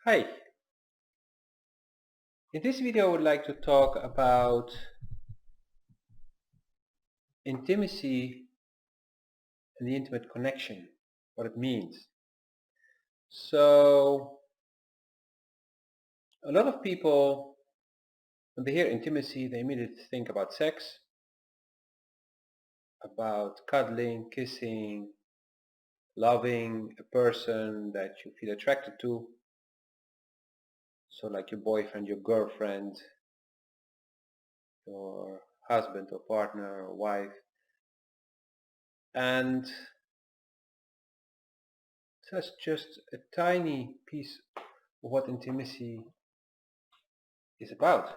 Hi, in this video I would like to talk about intimacy and the intimate connection, what it means. So, a lot of people, when they hear intimacy, they immediately think about sex, about cuddling, kissing, loving a person that you feel attracted to. So like your boyfriend, your girlfriend, your husband or partner or wife. And that's just a tiny piece of what intimacy is about.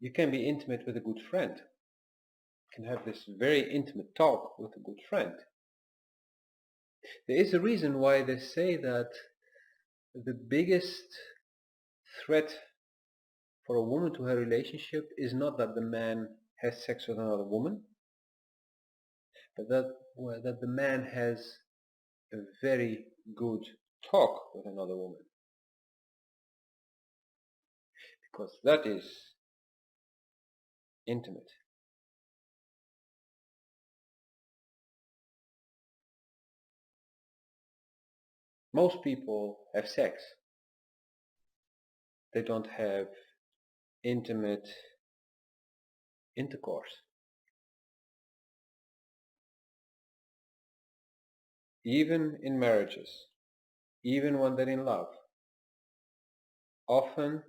You can be intimate with a good friend. You can have this very intimate talk with a good friend. There is a reason why they say that the biggest threat for a woman to her relationship is not that the man has sex with another woman, but that the man has a very good talk with another woman. Because that is intimate. Most people have sex. They don't have intimate intercourse. Even in marriages, even when they're in love, often,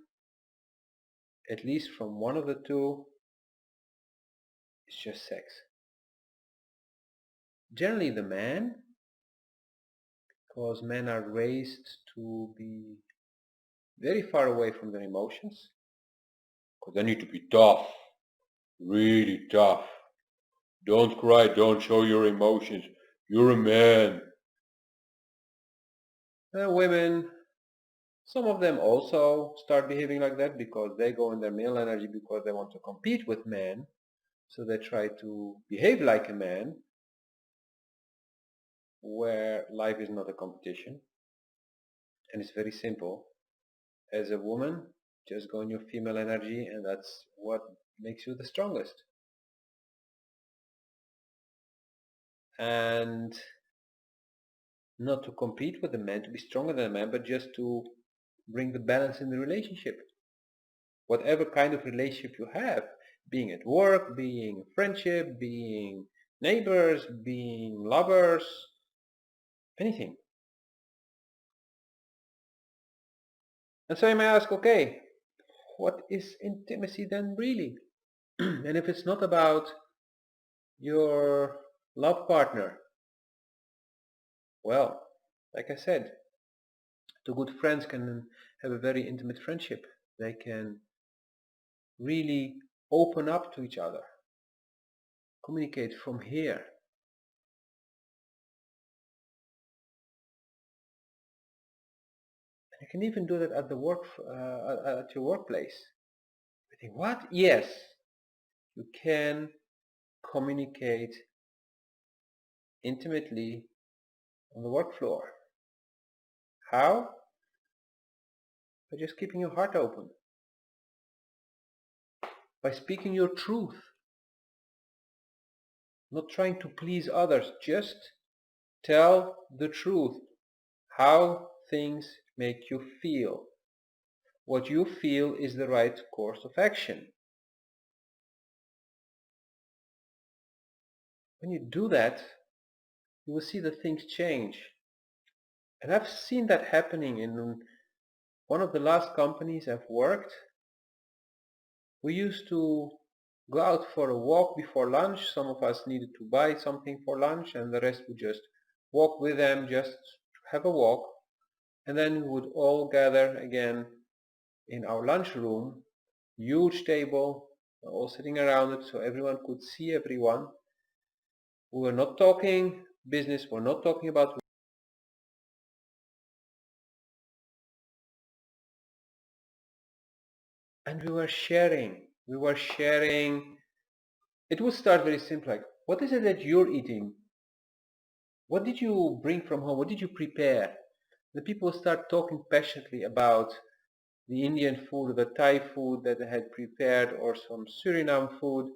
at least from one of the two, it's just sex. Generally the man, because men are raised to be very far away from their emotions, because they need to be tough, really tough. Don't cry, don't show your emotions, you're a man. Women, some of them also start behaving like that because they go in their male energy because they want to compete with men. So they try to behave like a man, where life is not a competition. And it's very simple. As a woman, just go in your female energy, and that's what makes you the strongest. And not to compete with the man, to be stronger than a man, but just to bring the balance in the relationship. Whatever kind of relationship you have, being at work, being friendship, being neighbors, being lovers, anything. And so you may ask, okay, what is intimacy then really? And if it's not about your love partner, well, like I said, two good friends can have a very intimate friendship. They can really open up to each other, communicate from here. You can even do that at the at your workplace. I think, what? Yes, you can communicate intimately on the work floor. How? By just keeping your heart open, by speaking your truth, not trying to please others, just tell the truth, how things make you feel. What you feel is the right course of action. When you do that, you will see that things change. And I've seen that happening in one of the last companies I've worked. We used to go out for a walk before lunch. Some of us needed to buy something for lunch, and the rest would just walk with them, just have a walk. And then we would all gather again in our lunchroom, huge table, all sitting around it so everyone could see everyone. We were not talking business, we're not talking about, and we were sharing. It would start very simple, like, what is it that you're eating? what did you bring from home? What did you prepare? The people start talking passionately about the Indian food or the Thai food that they had prepared, or some Suriname food,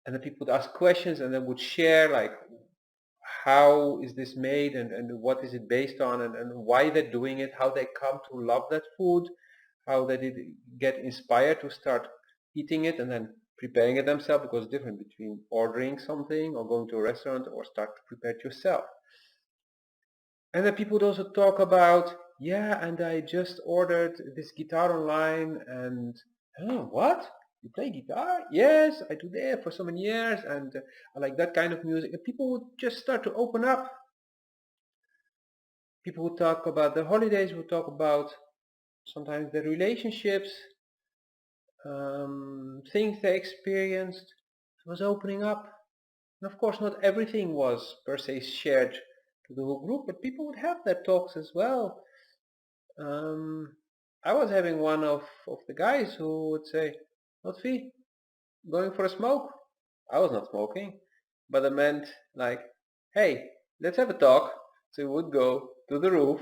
and the people would ask questions and then would share like how is this made, and what is it based on, and why they're doing it, how they come to love that food, how they did get inspired to start eating it and then preparing it themselves, because it's different between ordering something or going to a restaurant or start to prepare it yourself. And then people would also talk about, yeah, and I just ordered this guitar online, and oh, what? You play guitar? Yes, I do that for so many years, and I like that kind of music. And people would just start to open up. People would talk about the holidays, would talk about sometimes their relationships, things they experienced. It was opening up. And of course, not everything was per se shared to the whole group, but people would have their talks as well. Um, I was having one of the guys who would say, Lotfi, going for a smoke? I was not smoking, but I meant like, hey, let's have a talk. So he would go to the roof,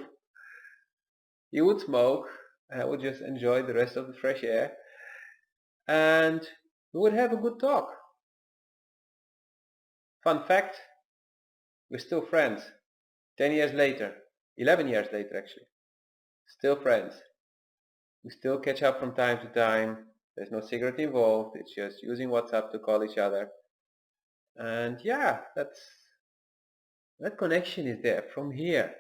he would smoke, and I would just enjoy the rest of the fresh air, and we would have a good talk. Fun fact, we're still friends. 10 years later, 11 years later actually, still friends. We still catch up from time to time. There's no cigarette involved. It's just using WhatsApp to call each other. And yeah, that connection is there from here.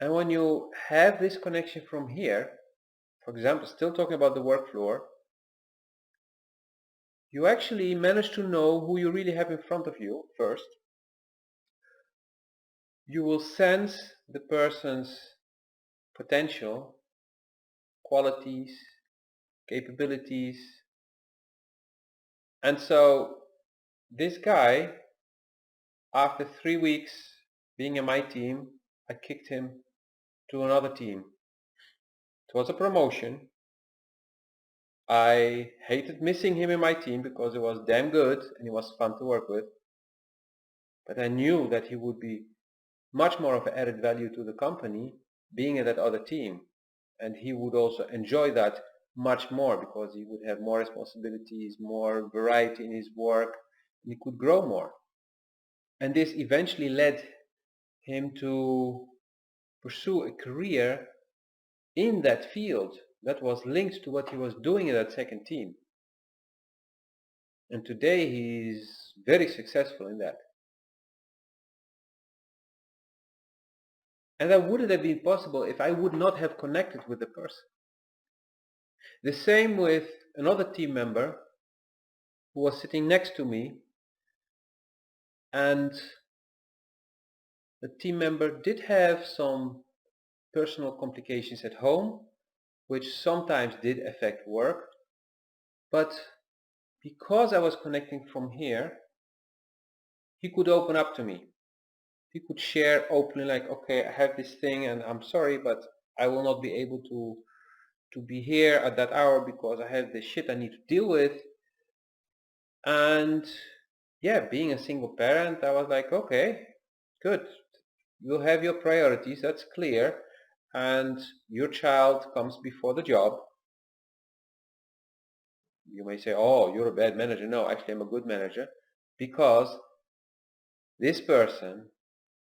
And when you have this connection from here, for example, still talking about the work floor, you actually manage to know who you really have in front of you first. You will sense the person's potential, qualities, capabilities. And so this guy, after 3 weeks being in my team, I kicked him to another team. It was a promotion. I hated missing him in my team because he was damn good and he was fun to work with. But I knew that he would be much more of an added value to the company being in that other team. And he would also enjoy that much more because he would have more responsibilities, more variety in his work, and he could grow more. And this eventually led him to pursue a career in that field that was linked to what he was doing in that second team. And today he's very successful in that. And that wouldn't have been possible if I would not have connected with the person. The same with another team member who was sitting next to me, and the team member did have some personal complications at home, which sometimes did affect work, but because I was connecting from here, he could open up to me. He could share openly like, okay, I have this thing and I'm sorry, but I will not be able to be here at that hour because I have this shit I need to deal with. And yeah, being a single parent, I was like, okay, good. You'll have your priorities, that's clear. And your child comes before the job. You may say, oh, you're a bad manager. No, actually I'm a good manager because this person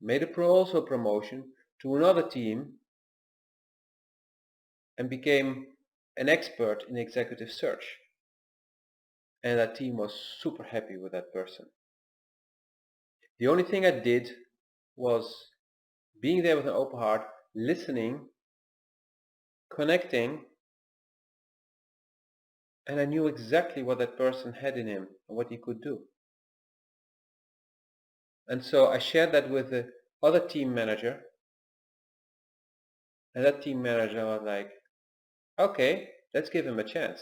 made also a promotion to another team and became an expert in executive search. And that team was super happy with that person. The only thing I did was being there with an open heart, listening, connecting, and I knew exactly what that person had in him and what he could do. And so I shared that with the other team manager, and that team manager was like, okay, let's give him a chance.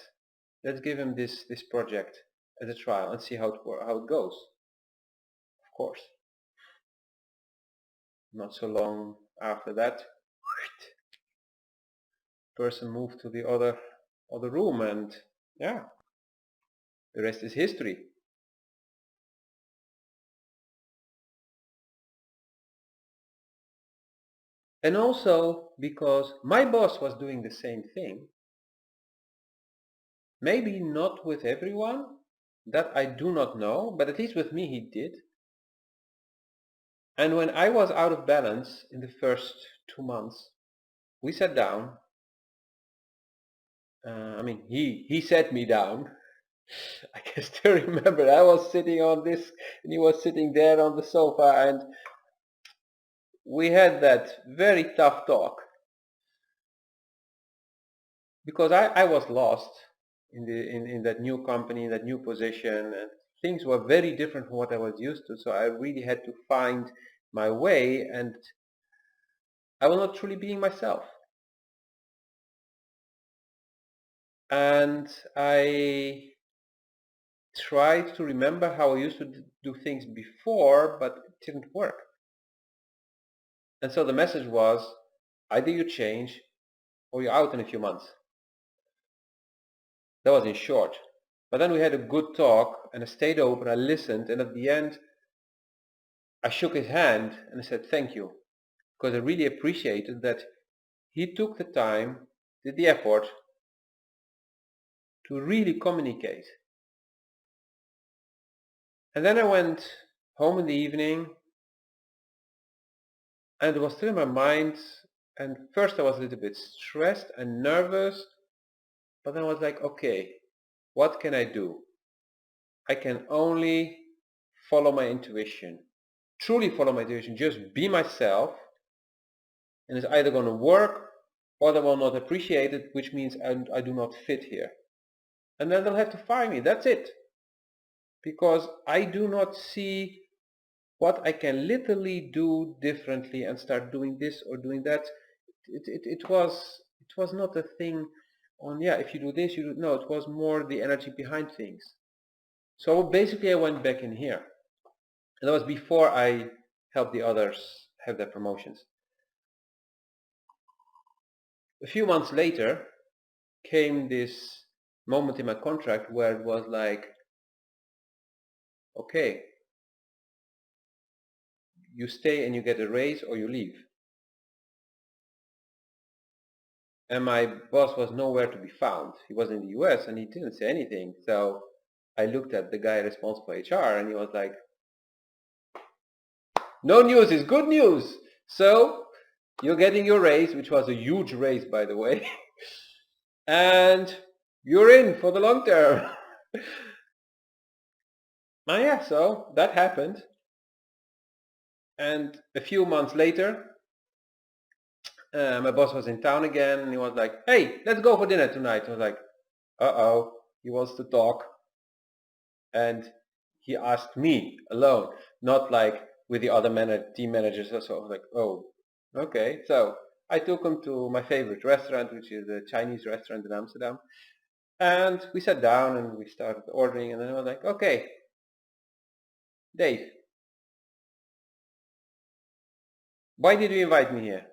Let's give him this project as a trial and see how it goes. Of course. Not so long after that, person moved to the other room, and yeah, The rest is history. And also because my boss was doing the same thing, maybe not with everyone, that I do not know, but at least with me he did. And when I was out of balance in the first 2 months, we sat down. He sat me down. I can still remember I was sitting on this and he was sitting there on the sofa, and we had that very tough talk because I was lost in that new company, in that new position, and things were very different from what I was used to. So I really had to find my way, and I was not truly being myself. And I tried to remember how I used to do things before, but it didn't work. And so the message was, either you change or you're out in a few months. That was in short. But then we had a good talk, and I stayed open, I listened, and at the end I shook his hand and I said thank you, because I really appreciated that he took the time, did the effort to really communicate. And then I went home in the evening, and it was still in my mind, and first I was a little bit stressed and nervous, but then I was like, okay, what can I do? I can only follow my intuition, truly follow my intuition, just be myself, and it's either going to work or they will not appreciate it, which means I do not fit here. And then they'll have to fire me, that's it. Because I do not see what I can literally do differently and start doing this or doing that. It was not a thing on, yeah, if you do this, you do, no, it was more the energy behind things. So basically I went back in here. And that was before I helped the others have their promotions. A few months later came this moment in my contract where it was like, okay, you stay and you get a raise or you leave. And my boss was nowhere to be found. He was in the US and he didn't say anything. So I looked at the guy responsible for HR and he was like, no news is good news. So you're getting your raise, which was a huge raise, by the way, and you're in for the long term. Yeah, so that happened. And a few months later, my boss was in town again and he was like, hey, let's go for dinner tonight. I was like, uh-oh, he wants to talk. And he asked me alone, not like with the other team managers or so. I was like, oh, okay. So I took him to my favorite restaurant, which is a Chinese restaurant in Amsterdam. And we sat down and we started ordering, and then I was like, okay, Dave, why did you invite me here?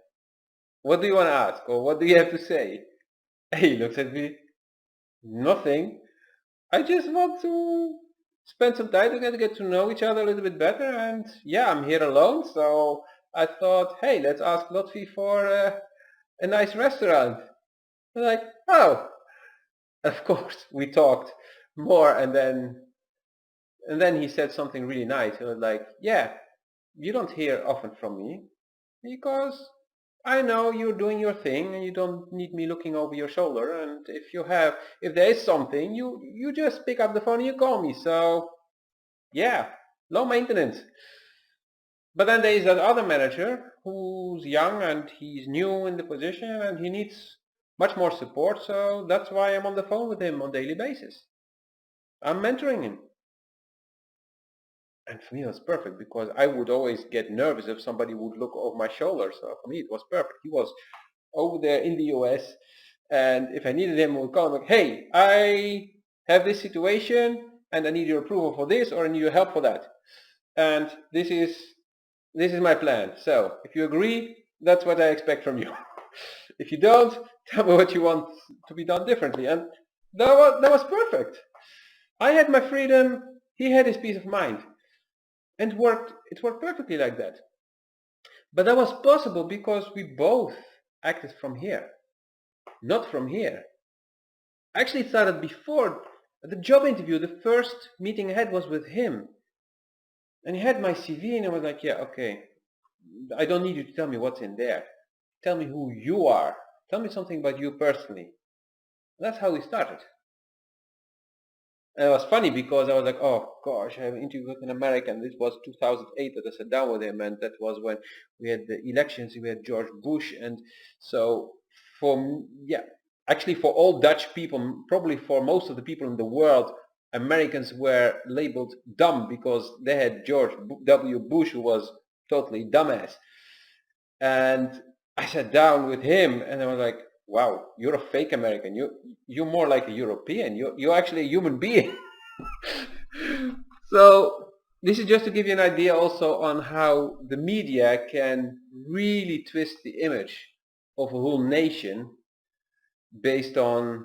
What do you want to ask? Or what do you have to say? He looks at me, nothing. I just want to spend some time together, get to know each other a little bit better, and yeah, I'm here alone, so I thought, hey, let's ask Lotfi for a nice restaurant. I'm like, oh, of course, we talked more, and then he said something really nice. He was like, yeah, you don't hear often from me because I know you're doing your thing and you don't need me looking over your shoulder, and if there is something, you just pick up the phone and you call me. So yeah, low maintenance. But then there is that other manager who's young and he's new in the position and he needs much more support, so that's why I'm on the phone with him on a daily basis. I'm mentoring him. And for me it was perfect because I would always get nervous if somebody would look over my shoulder. So for me it was perfect. He was over there in the US, and if I needed him I would call him like, hey, I have this situation and I need your approval for this, or I need your help for that. And this is my plan. So if you agree, that's what I expect from you. If you don't, tell me what you want to be done differently. And that was perfect. I had my freedom, he had his peace of mind. And it worked perfectly like that. But that was possible because we both acted from here, not from here. Actually, it started before the job interview. The first meeting I had was with him. And he had my CV and I was like, yeah, okay, I don't need you to tell me what's in there. Tell me who you are. Tell me something about you personally. That's how we started. And it was funny because I was like, oh gosh, I have an interview with an American. This was 2008 that I sat down with him, and that was when we had the elections. We had George Bush, and so actually for all Dutch people, probably for most of the people in the world, Americans were labeled dumb because they had George W. Bush, who was totally dumbass. And I sat down with him, and I was like, wow, you're a fake American. You're more like a European. You're actually a human being. So this is just to give you an idea also on how the media can really twist the image of a whole nation based on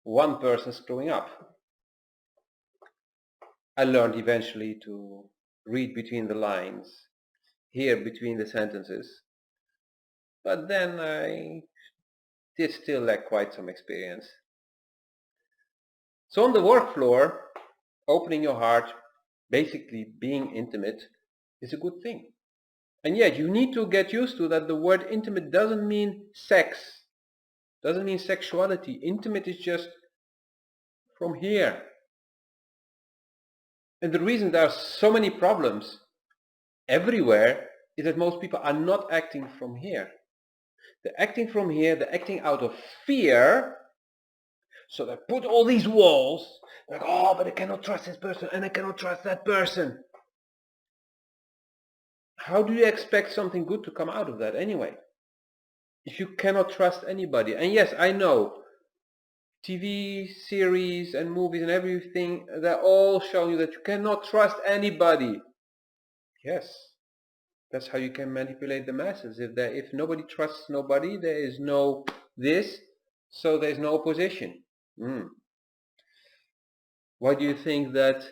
one person screwing up. I learned eventually to read between the lines, hear between the sentences, but then I did still lack quite some experience. So on the work floor, opening your heart, basically being intimate, is a good thing. And yet you need to get used to that the word intimate doesn't mean sex, doesn't mean sexuality. Intimate is just from here. And the reason there are so many problems everywhere is that most people are not acting from here. They're acting from here, they're acting out of fear. So they put all these walls, like, oh, but I cannot trust this person and I cannot trust that person. How do you expect something good to come out of that anyway? If you cannot trust anybody. And yes, I know, TV series and movies and everything, they're all showing you that you cannot trust anybody. Yes, that's how you can manipulate the masses. If nobody trusts nobody, there is no this, so there's no opposition. Why do you think that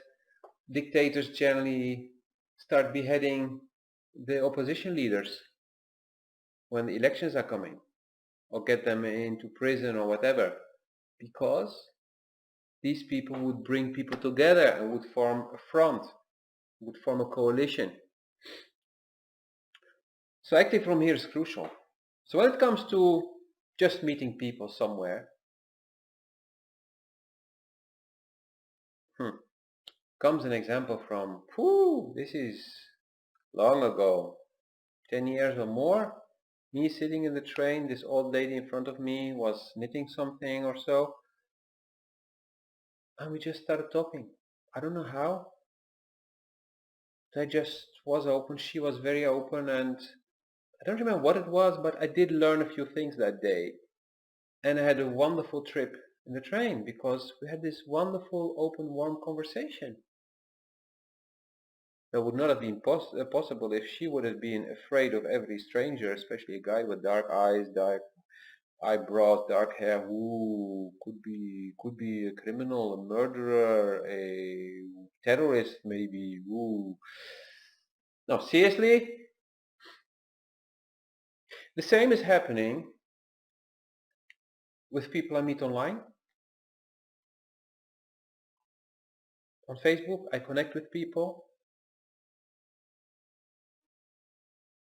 dictators generally start beheading the opposition leaders when the elections are coming, or get them into prison or whatever? Because these people would bring people together and would form a front, would form a coalition. So acting from here is crucial. So when it comes to just meeting people somewhere, comes an example from, this is long ago, 10 years or more, me sitting in the train, this old lady in front of me was knitting something or so, and we just started talking. I don't know how. I just was open, she was very open, and I don't remember what it was, but I did learn a few things that day. And I had a wonderful trip in the train because we had this wonderful, open, warm conversation. That would not have been possible if she would have been afraid of every stranger, especially a guy with dark eyes, dark eyebrows, dark hair, who could be a criminal, a murderer, a terrorist maybe. Ooh. No, seriously, the same is happening with people I meet online. On Facebook, I connect with people.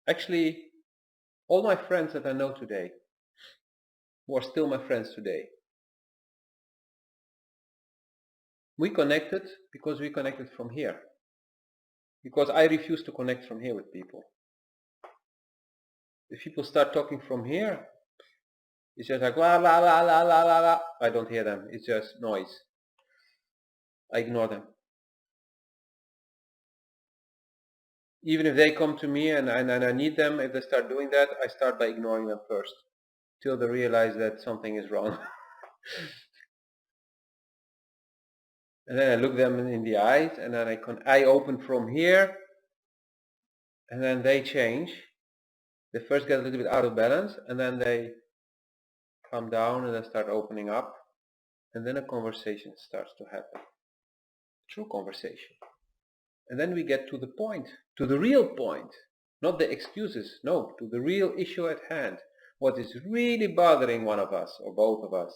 Actually, all my friends that I know today, who are still my friends today, we connected because we connected from here. Because I refuse to connect from here with people. If people start talking from here, it's just like la la la la la la la. I don't hear them. It's just noise. I ignore them. Even if they come to me and I need them, if they start doing that, I start by ignoring them first, till they realize that something is wrong. And then I look them in the eyes, and then I open from here, and then they change. They first get a little bit out of balance, and then they calm down and then start opening up, and then a conversation starts to happen. True conversation. And then we get to the point, to the real point, not the excuses, no, to the real issue at hand. What is really bothering one of us or both of us.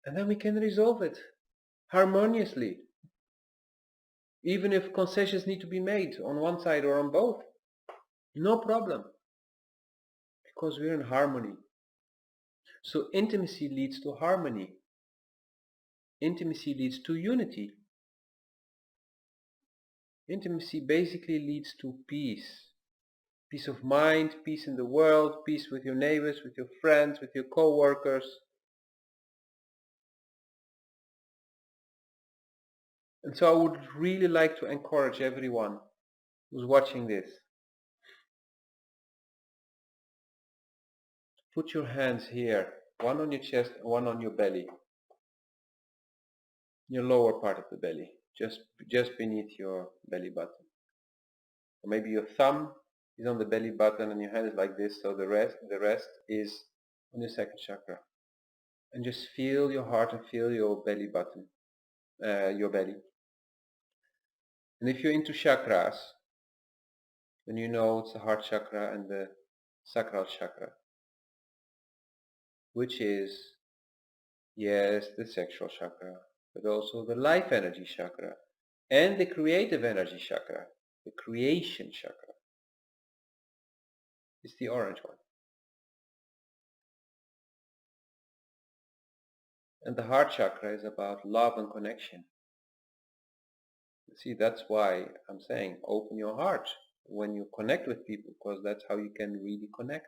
And then we can resolve it harmoniously, even if concessions need to be made on one side or on both. No problem, because we're in harmony. So intimacy leads to harmony. Intimacy leads to unity. Intimacy basically leads to peace. Peace of mind, peace in the world, peace with your neighbors, with your friends, with your co-workers. And so I would really like to encourage everyone who's watching this. Put your hands here, one on your chest and one on your belly. Your lower part of the belly, just beneath your belly button. Or maybe your thumb is on the belly button and your hand is like this, so the rest is on your second chakra. And just feel your heart and feel your belly button, your belly. And if you're into chakras, then you know it's the heart chakra and the sacral chakra, which is, yes, the sexual chakra, but also the life energy chakra and the creative energy chakra, the creation chakra. It's the orange one. And the heart chakra is about love and connection. See, that's why I'm saying open your heart when you connect with people, because that's how you can really connect.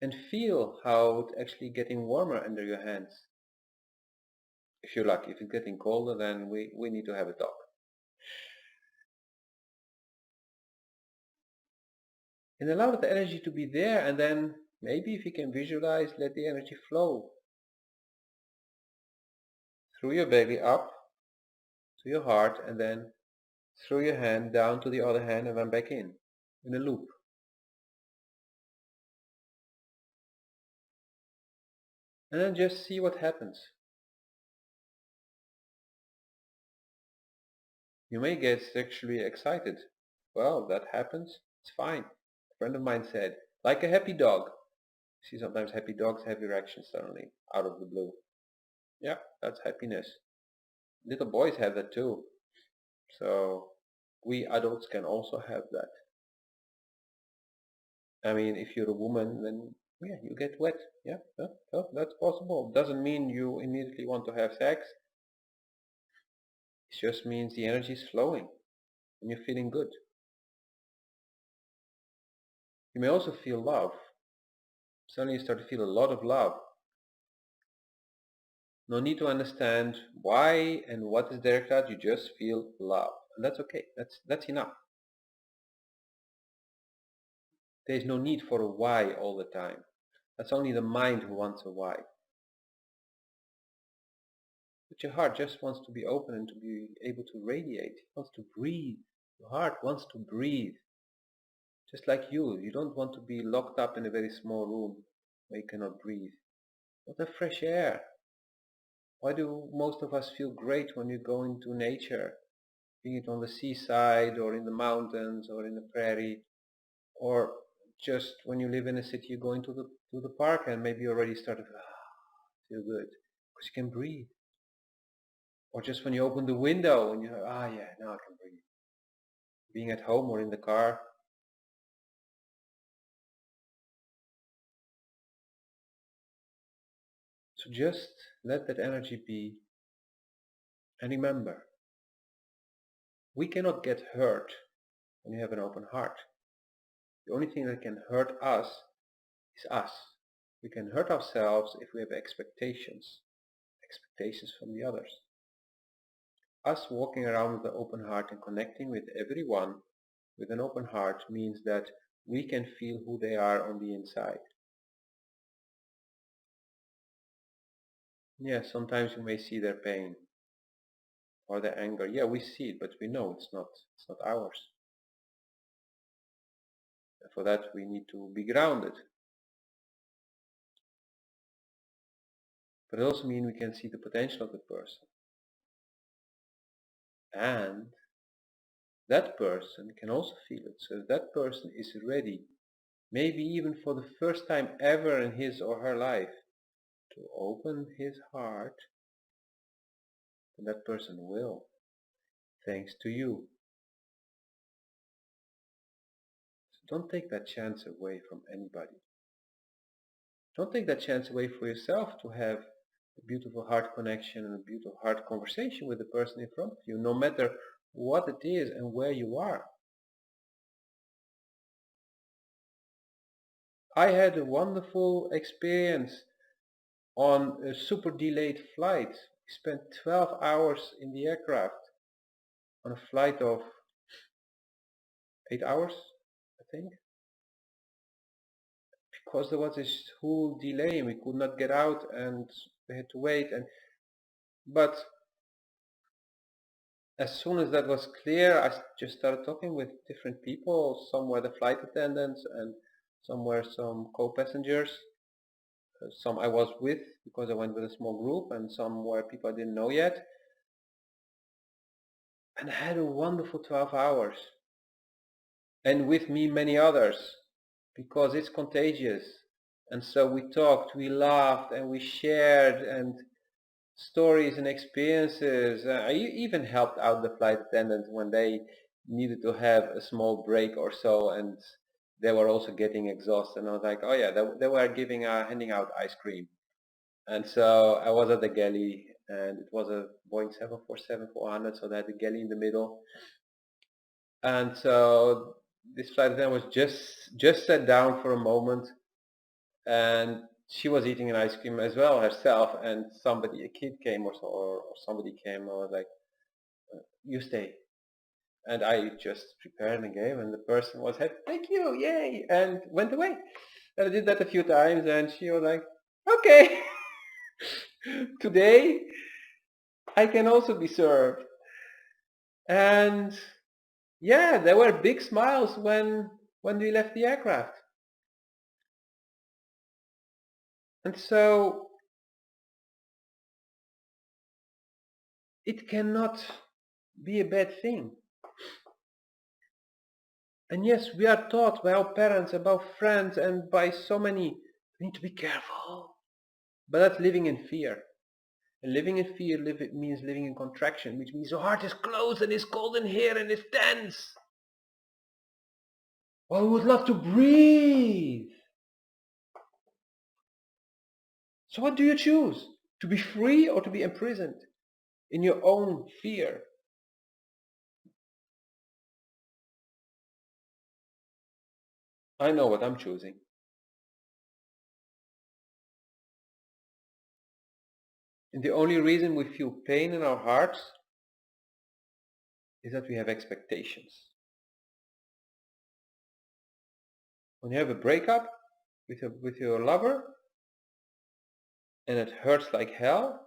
And feel how it's actually getting warmer under your hands. If you're lucky. If it's getting colder, then we need to have a talk. And allow the energy to be there, and then maybe if you can visualize, let the energy flow through your belly up to your heart, and then through your hand down to the other hand, and then back in a loop. And then just see what happens. You may get sexually excited. Well, that happens. It's fine. A friend of mine said, like a happy dog. See, sometimes happy dogs have erections suddenly, out of the blue. Yeah, that's happiness. Little boys have that too. So we adults can also have that. I mean, if you're a woman, then yeah, you get wet. Yeah, that's possible. Doesn't mean you immediately want to have sex. It just means the energy is flowing and you're feeling good. You may also feel love. Suddenly you start to feel a lot of love. No need to understand why and what is directed at. You just feel love. And that's okay. That's enough. There is no need for a why all the time. That's only the mind who wants a why. But your heart just wants to be open and to be able to radiate. It wants to breathe. Your heart wants to breathe. Just like you don't want to be locked up in a very small room where you cannot breathe. What a fresh air. Why do most of us feel great when you go into nature, be it on the seaside or in the mountains or in the prairie, or just when you live in a city, you go into the park and maybe you already start to feel good because you can breathe. Or just when you open the window and you yeah, now I can breathe. Being at home or in the car. So just let that energy be. And remember, we cannot get hurt when you have an open heart. The only thing that can hurt us is us. We can hurt ourselves if we have expectations from the others. Us walking around with an open heart and connecting with everyone with an open heart means that we can feel who they are on the inside. Yeah, sometimes we may see their pain or their anger. Yeah, we see it, but we know it's not ours. And for that we need to be grounded. but it also means we can see the potential of the person. And that person can also feel it. So if that person is ready, maybe even for the first time ever in his or her life, to open his heart, then that person will, thanks to you. So don't take that chance away from anybody. Don't take that chance away for yourself to have a beautiful heart connection and a beautiful heart conversation with the person in front of you, no matter what it is and where you are. I had a wonderful experience on a super delayed flight. We spent 12 hours in the aircraft on a flight of 8 hours, I think, because there was this whole delay and we could not get out and we had to wait. But as soon as that was clear, I just started talking with different people. Some were the flight attendants and some were some co-passengers. Some I was with because I went with a small group, and some were people I didn't know yet. And I had a wonderful 12 hours. And with me many others, because it's contagious. And so we talked, we laughed, and we shared and stories and experiences. I even helped out the flight attendants when they needed to have a small break or so, and they were also getting exhausted. And I was like, oh yeah, they were handing out ice cream. And so I was at the galley, and it was a Boeing 747-400, so they had the galley in the middle. And so this flight attendant was just sat down for a moment, and she was eating an ice cream as well herself, and a kid came or somebody came and was like, you stay. And I just prepared and gave, and the person was happy, thank you, yay, and went away. And I did that a few times, and she was like, okay, today I can also be served. And yeah, there were big smiles when we left the aircraft. And so it cannot be a bad thing. And yes, we are taught by our parents, about friends, and by so many, we need to be careful. But that's living in fear. And living in fear means living in contraction, which means your heart is closed and it's cold in here and it's tense. Well, we would love to breathe. So what do you choose? To be free or to be imprisoned in your own fear? I know what I'm choosing. And the only reason we feel pain in our hearts is that we have expectations. When you have a breakup with your lover and it hurts like hell,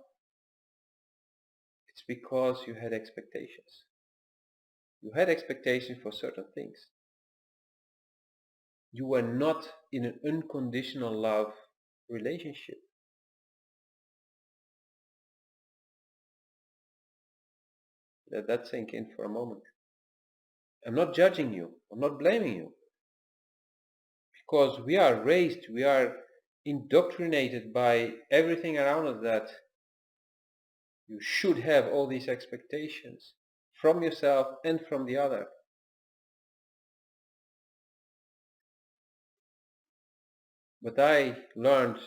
it's because you had expectations. You had expectations for certain things. You were not in an unconditional love relationship. Let that sink in for a moment. I'm not judging you. I'm not blaming you. Because we are raised, we are indoctrinated by everything around us that you should have all these expectations from yourself and from the other. But I learned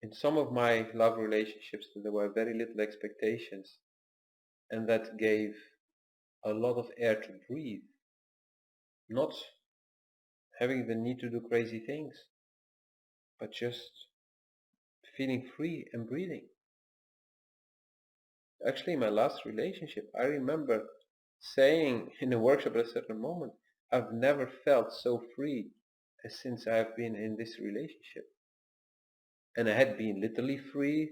in some of my love relationships that there were very little expectations, and that gave a lot of air to breathe, not having the need to do crazy things, but just feeling free and breathing. Actually, in my last relationship, I remember saying in a workshop at a certain moment, I've never felt so free as since I've been in this relationship. And I had been literally free,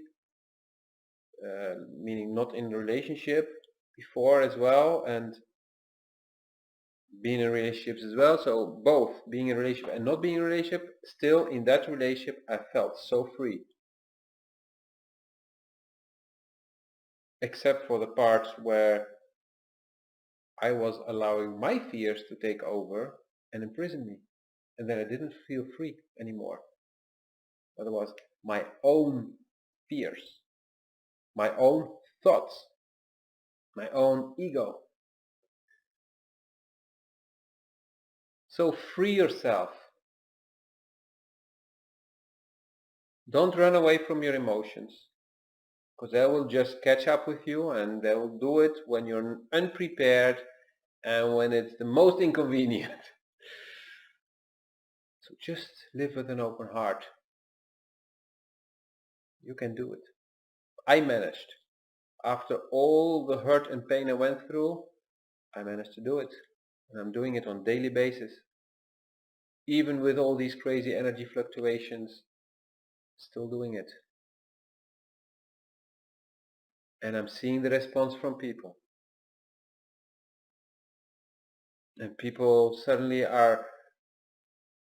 meaning not in a relationship before as well, and being in relationships as well. So both being in a relationship and not being in a relationship, still in that relationship I felt so free. Except for the parts where I was allowing my fears to take over and imprison me. And then I didn't feel free anymore. But it was my own fears, my own thoughts, my own ego. So free yourself. Don't run away from your emotions, because they will just catch up with you, and they will do it when you're unprepared and when it's the most inconvenient. So just live with an open heart. You can do it. I managed. After all the hurt and pain I went through, I managed to do it. And I'm doing it on a daily basis. Even with all these crazy energy fluctuations, still doing it. And I'm seeing the response from people. And people suddenly are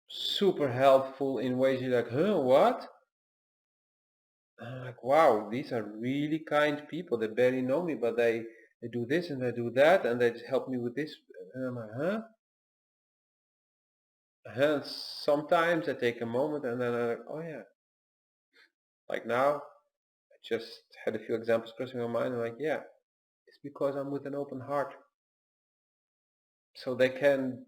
super helpful in ways you're like, huh, what? And I'm like, wow, these are really kind people. They barely know me, but they do this and they do that, and they help me with this. And I'm like, huh? And sometimes I take a moment and then I'm like, oh yeah. Like now, I just had a few examples crossing my mind. I'm like, yeah, it's because I'm with an open heart. So they can,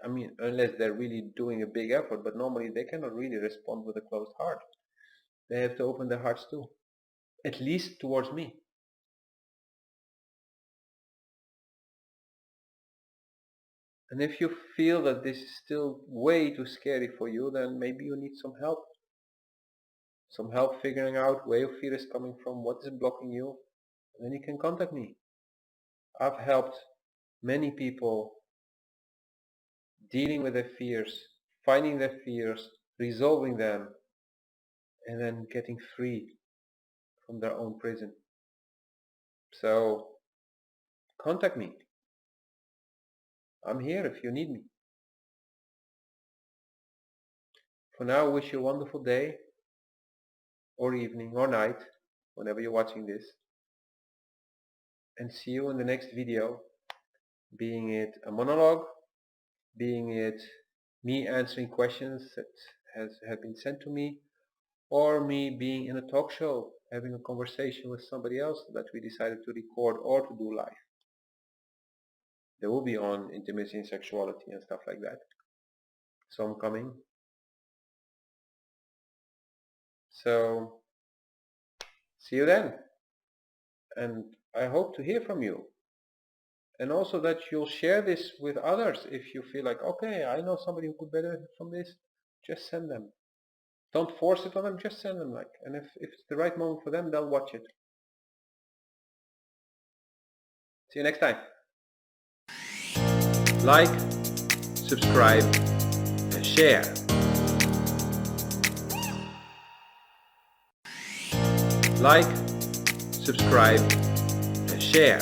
I mean, unless they're really doing a big effort, but normally they cannot really respond with a closed heart. They have to open their hearts too, at least towards me. And if you feel that this is still way too scary for you, then maybe you need some help. Some help figuring out where your fear is coming from, what is blocking you, and then you can contact me. I've helped many people dealing with their fears, finding their fears, resolving them, and then getting free from their own prison. So contact me. I'm here if you need me. For now, I wish you a wonderful day or evening or night, whenever you're watching this. And see you in the next video, being it a monologue, being it me answering questions that have been sent to me, or me being in a talk show, having a conversation with somebody else that we decided to record or to do live. They will be on intimacy and sexuality and stuff like that. So I'm coming. So see you then. And I hope to hear from you. And also that you'll share this with others if you feel like, okay, I know somebody who could benefit from this. Just send them. Don't force it on them, just send them. And if it's the right moment for them, they'll watch it. See you next time. Like, subscribe, and share. Like, subscribe, and share.